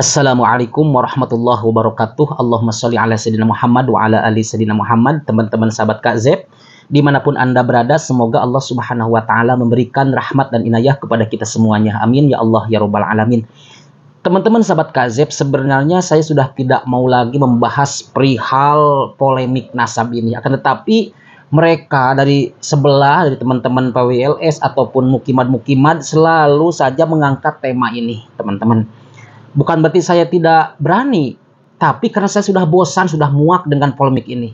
Assalamualaikum warahmatullahi wabarakatuh. Allahumma sholli ala sayyidina Muhammad wa ala ali sayyidina Muhammad. Teman-teman sahabat Kak Zeb, dimanapun Anda berada, semoga Allah subhanahu wa ta'ala memberikan rahmat dan inayah kepada kita semuanya. Amin ya Allah ya rabbal alamin. Teman-teman sahabat Kak Zeb, sebenarnya saya sudah tidak mau lagi membahas perihal polemik nasab ini. Akan tetapi mereka dari sebelah, dari teman-teman PWLS ataupun mukimat-mukimat selalu saja mengangkat tema ini, teman-teman. Bukan berarti saya tidak berani, tapi karena saya sudah bosan, sudah muak dengan polemik ini.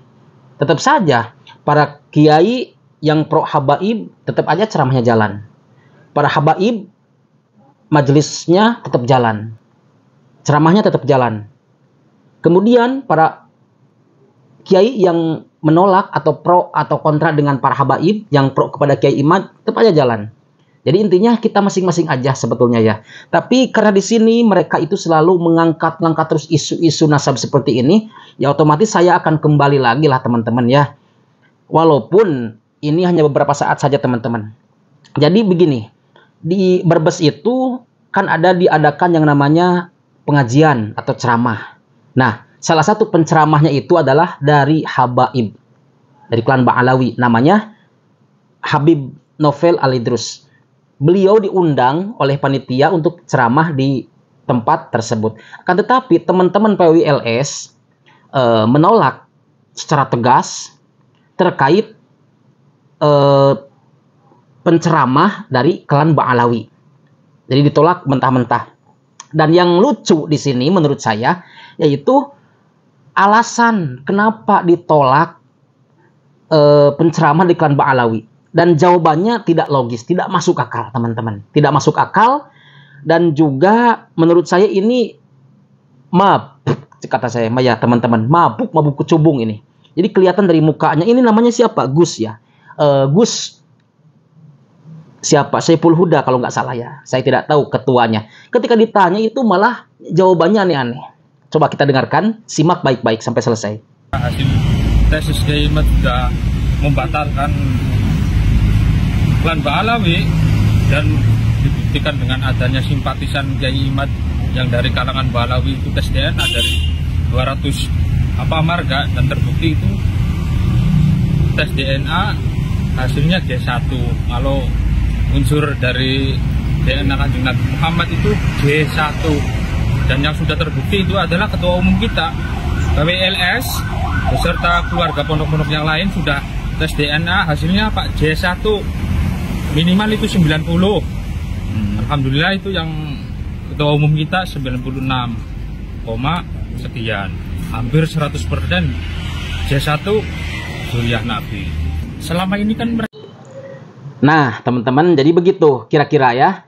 Tetap saja, para kiai yang pro habaib tetap aja ceramahnya jalan. Para habaib, majelisnya tetap jalan. Ceramahnya tetap jalan. Kemudian para kiai yang menolak atau pro atau kontra dengan para habaib, yang pro kepada kiai imad, tetap aja jalan. Jadi intinya kita masing-masing aja sebetulnya ya. Tapi karena di sini mereka itu selalu mengangkat terus isu-isu nasab seperti ini, ya otomatis saya akan kembali lagi lah teman-teman ya. Walaupun ini hanya beberapa saat saja teman-teman. Jadi begini, di Brebes itu kan ada diadakan yang namanya pengajian atau ceramah. Nah, salah satu penceramahnya itu adalah dari habaib, dari klan Ba'alawi, namanya Habib Novel Al-Idrus. Beliau diundang oleh panitia untuk ceramah di tempat tersebut. Akan tetapi teman-teman PWLS menolak secara tegas terkait penceramah dari klan Ba'alawi. Jadi ditolak mentah-mentah. Dan yang lucu di sini menurut saya yaitu alasan kenapa ditolak penceramah di klan Ba'alawi. Dan jawabannya tidak logis, tidak masuk akal teman-teman. Tidak masuk akal dan juga menurut saya ini mabuk, kata saya ya teman-teman. Mabuk kecubung ini. Jadi kelihatan dari mukanya, ini namanya siapa? Gus ya. Gus siapa? Saiful Huda kalau nggak salah ya. Saya tidak tahu ketuanya. Ketika ditanya itu malah jawabannya aneh-aneh. Coba kita dengarkan, simak baik-baik sampai selesai. Hasil tes SDIMAT sudah membatalkan klan Ba'alawi dan dibuktikan dengan adanya simpatisan Kiai Imad yang dari kalangan Ba'alawi itu tes DNA dari 200 marga dan terbukti itu tes DNA hasilnya G1. Kalau unsur dari DNA Kanjeng Nabi Muhammad itu G1 dan yang sudah terbukti itu adalah ketua umum kita PWLS beserta keluarga pondok-pondok yang lain sudah tes DNA hasilnya Pak J1 minimal itu 90. Alhamdulillah itu yang ketua umum kita 96, sekian. Hampir 100% J1 Zuriyah Nabi. Selama ini kan Nah, teman-teman, jadi begitu kira-kira ya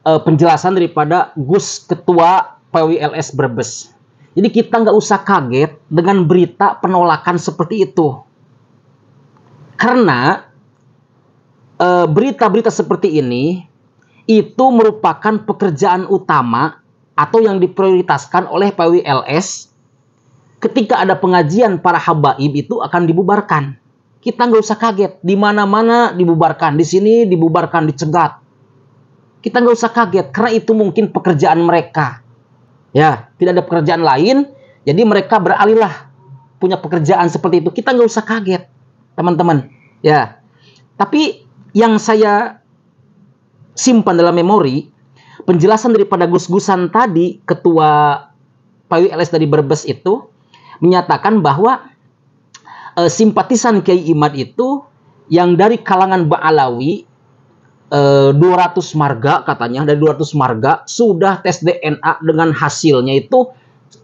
penjelasan daripada Gus Ketua PWLS Brebes. Jadi kita nggak usah kaget dengan berita penolakan seperti itu. Karena berita-berita seperti ini itu merupakan pekerjaan utama atau yang diprioritaskan oleh PWLS ketika ada pengajian para habaib itu akan dibubarkan. Kita nggak usah kaget, di mana-mana dibubarkan, di sini dibubarkan, dicegat. Kita nggak usah kaget karena itu mungkin pekerjaan mereka. Ya, tidak ada pekerjaan lain, jadi mereka beralihlah punya pekerjaan seperti itu. Kita nggak usah kaget, teman-teman. Ya, tapi yang saya simpan dalam memori, penjelasan daripada Gus-Gusan tadi, ketua PWLS dari Brebes itu, menyatakan bahwa simpatisan Kiai Imad itu, yang dari kalangan Ba'alawi, 200 marga katanya, dari 200 marga, sudah tes DNA dengan hasilnya itu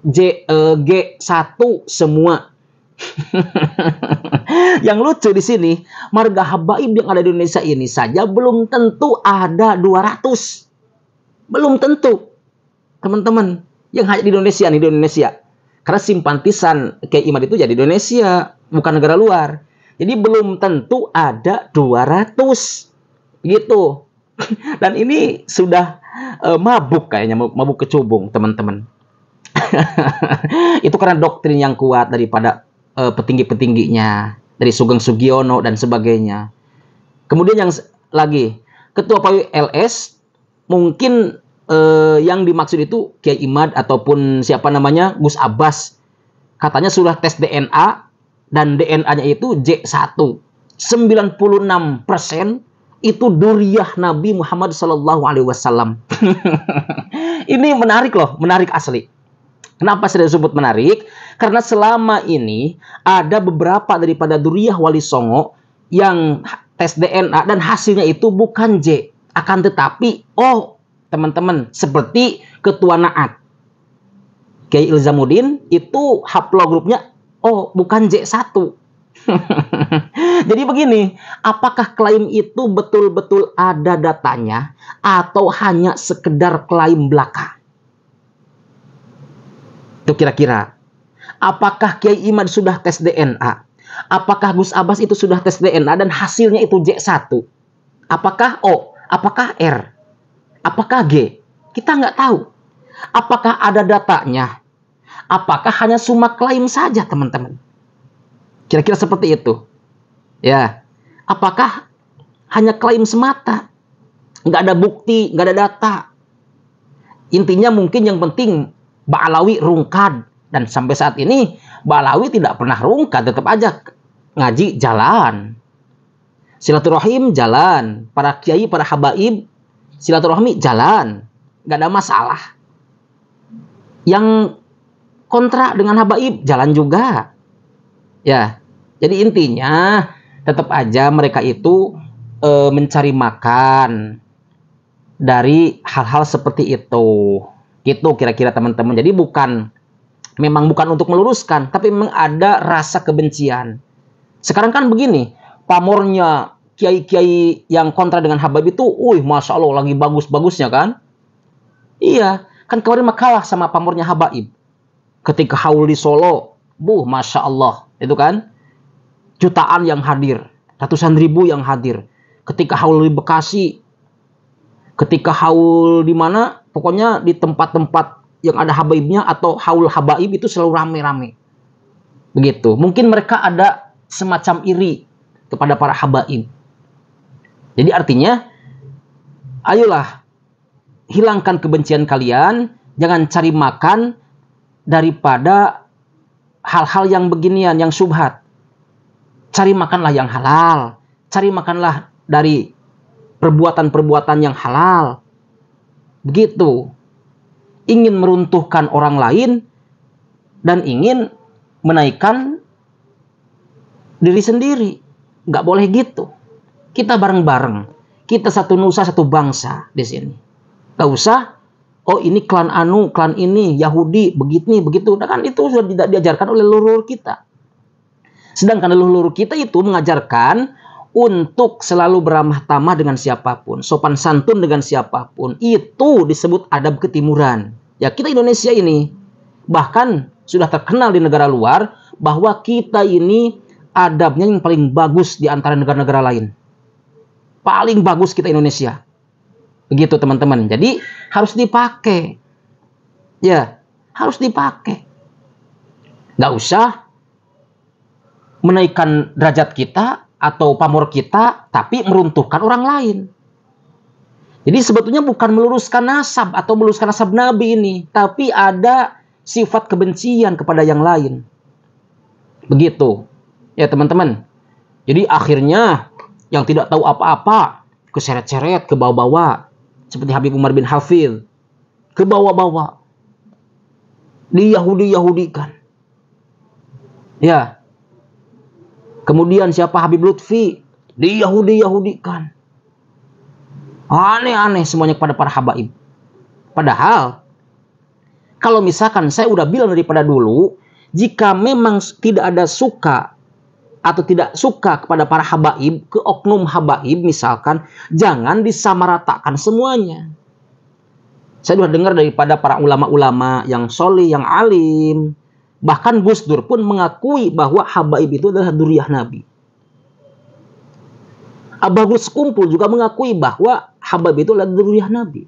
G1 semua. Yang lucu di sini, marga habaib yang ada di Indonesia ini saja belum tentu ada 200. Belum tentu. Teman-teman, yang hanya di Indonesia nih, di Indonesia. Karena simpatisan Kiai Imad itu jadi Indonesia, bukan negara luar. Jadi belum tentu ada 200. Gitu. Dan ini sudah mabuk kayaknya, mabuk kecubung, teman-teman. Itu karena doktrin yang kuat daripada petinggi-petingginya, dari Sugeng Sugiono dan sebagainya. Kemudian yang lagi, ketua PWLS mungkin yang dimaksud itu Kiai Imad ataupun siapa namanya Gus Abbas. Katanya sudah tes DNA dan DNA-nya itu J1. 96% itu duriyah Nabi Muhammad SAW. Ini menarik loh, menarik asli. Kenapa saya disebut menarik? Karena selama ini ada beberapa daripada duriyah Wali Songo yang tes DNA dan hasilnya itu bukan J. Akan tetapi, teman-teman, seperti Ketua Naat Kiai Ilzamuddin itu haplogrupnya bukan J1. Jadi begini, apakah klaim itu betul-betul ada datanya atau hanya sekedar klaim belaka? Itu kira-kira. Apakah Kiai Imad sudah tes DNA? Apakah Gus Abbas itu sudah tes DNA dan hasilnya itu J1? Apakah O? Apakah R? Apakah G? Kita nggak tahu. Apakah ada datanya? Apakah hanya cuma klaim saja, teman-teman? Kira-kira seperti itu. Ya. Apakah hanya klaim semata? Nggak ada bukti, nggak ada data. Intinya mungkin yang penting Ba'alawi rungkad. Dan sampai saat ini Ba'alawi tidak pernah rungkad. Tetap aja ngaji jalan. Silaturahim jalan. Para kiai, para habaib silaturahmi jalan. Nggak ada masalah. Yang kontra dengan habaib jalan juga. Ya. Jadi intinya tetap aja mereka itu mencari makan dari hal-hal seperti itu. Gitu kira-kira teman-teman. Jadi memang bukan untuk meluruskan, tapi memang ada rasa kebencian. Sekarang kan begini, pamornya kiai-kiai yang kontra dengan habaib itu, masya Allah lagi bagus-bagusnya kan? Iya, kan kemarin kalah sama pamornya habaib. Ketika haul di Solo, masya Allah, itu kan? Jutaan yang hadir, ratusan ribu yang hadir. Ketika haul di Bekasi, ketika haul di mana, pokoknya di tempat-tempat yang ada habaibnya atau haul habaib itu selalu rame-rame. Begitu. Mungkin mereka ada semacam iri kepada para habaib. Jadi artinya, ayolah hilangkan kebencian kalian, jangan cari makan daripada hal-hal yang beginian, yang syubhat. Cari makanlah yang halal. Cari makanlah dari perbuatan-perbuatan yang halal. Begitu. Ingin meruntuhkan orang lain dan ingin menaikkan diri sendiri. Nggak boleh gitu. Kita bareng-bareng. Kita satu nusa, satu bangsa di sini. Nggak usah, ini klan anu, klan ini, Yahudi, begitu. Nah, kan itu sudah tidak diajarkan oleh leluhur kita. Sedangkan leluhur kita itu mengajarkan untuk selalu beramah tamah dengan siapapun, sopan santun dengan siapapun. Itu disebut adab ketimuran. Ya, kita Indonesia ini bahkan sudah terkenal di negara luar bahwa kita ini adabnya yang paling bagus di antara negara-negara lain. Paling bagus kita Indonesia. Begitu teman-teman. Jadi harus dipakai. Ya, harus dipakai. Nggak usah menaikkan derajat kita atau pamor kita, tapi meruntuhkan orang lain. Jadi sebetulnya bukan meluruskan nasab atau meluruskan nasab Nabi ini, tapi ada sifat kebencian kepada yang lain. Begitu. Ya teman-teman. Jadi akhirnya yang tidak tahu apa-apa, keseret-seret, ke bawah-bawah. Seperti Habib Umar bin Hafidh. Ke bawah-bawah. Diyahudi-yahudikan. Ya. Kemudian siapa Habib Lutfi? Diyahudi-yahudikan. Aneh-aneh semuanya kepada para habaib. Padahal, kalau misalkan saya udah bilang daripada dulu, jika memang tidak ada suka atau tidak suka kepada para habaib, ke oknum habaib misalkan, jangan disamaratakan semuanya. Saya sudah dengar daripada para ulama-ulama yang soleh, yang alim, bahkan Gus Dur pun mengakui bahwa habaib itu adalah duriyah Nabi. Abah Gus Kumpul juga mengakui bahwa habaib itu adalah duriyah Nabi.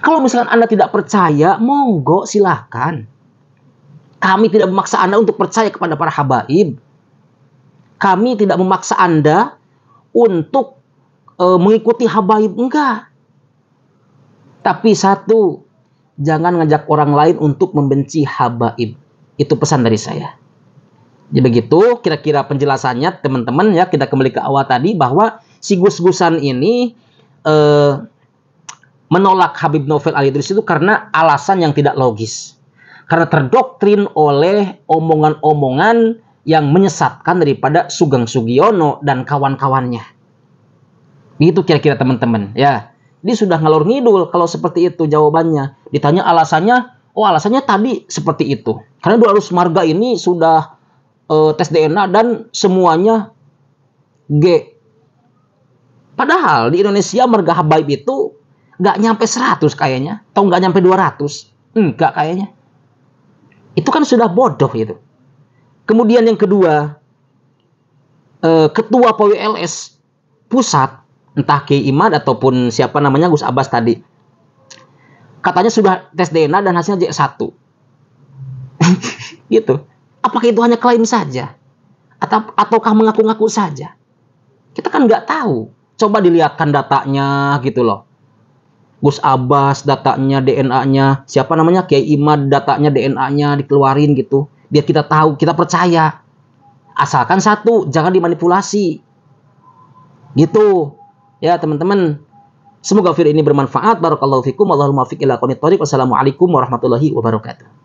Kalau misalkan Anda tidak percaya, monggo silahkan. Kami tidak memaksa Anda untuk percaya kepada para habaib. Kami tidak memaksa Anda untuk mengikuti habaib. Enggak. Tapi satu, jangan ngajak orang lain untuk membenci habaib. Itu pesan dari saya. Jadi begitu kira-kira penjelasannya teman-teman ya. Kita kembali ke awal tadi bahwa si Gus-Gusan ini menolak Habib Novel Al-Idrus itu karena alasan yang tidak logis. Karena terdoktrin oleh omongan-omongan yang menyesatkan daripada Sugeng Sugiono dan kawan-kawannya. Itu kira-kira teman-teman ya. Dia sudah ngalor ngidul kalau seperti itu jawabannya. Ditanya alasannya, oh alasannya tadi seperti itu. Karena 200 marga ini sudah tes DNA dan semuanya G. Padahal di Indonesia marga habaib itu nggak nyampe 100 kayaknya. Atau nggak nyampe 200. Enggak kayaknya. Itu kan sudah bodoh itu. Kemudian yang kedua, ketua PWLS pusat, entah Kiai Imad ataupun siapa namanya Gus Abbas tadi, katanya sudah tes DNA dan hasilnya J1. Gitu. Apakah itu hanya klaim saja? Ataukah mengaku-ngaku saja? Kita kan nggak tahu. Coba dilihatkan datanya gitu loh. Gus Abbas datanya, DNA-nya, siapa namanya Kiai Imad datanya, DNA-nya dikeluarin gitu. Biar kita tahu, kita percaya. Asalkan satu, jangan dimanipulasi. Gitu. Ya teman-teman, semoga video ini bermanfaat. Barakallahu fikum. Wallahul muwaffiq ila aqwamit thoriq. Wassalamualaikum warahmatullahi wabarakatuh.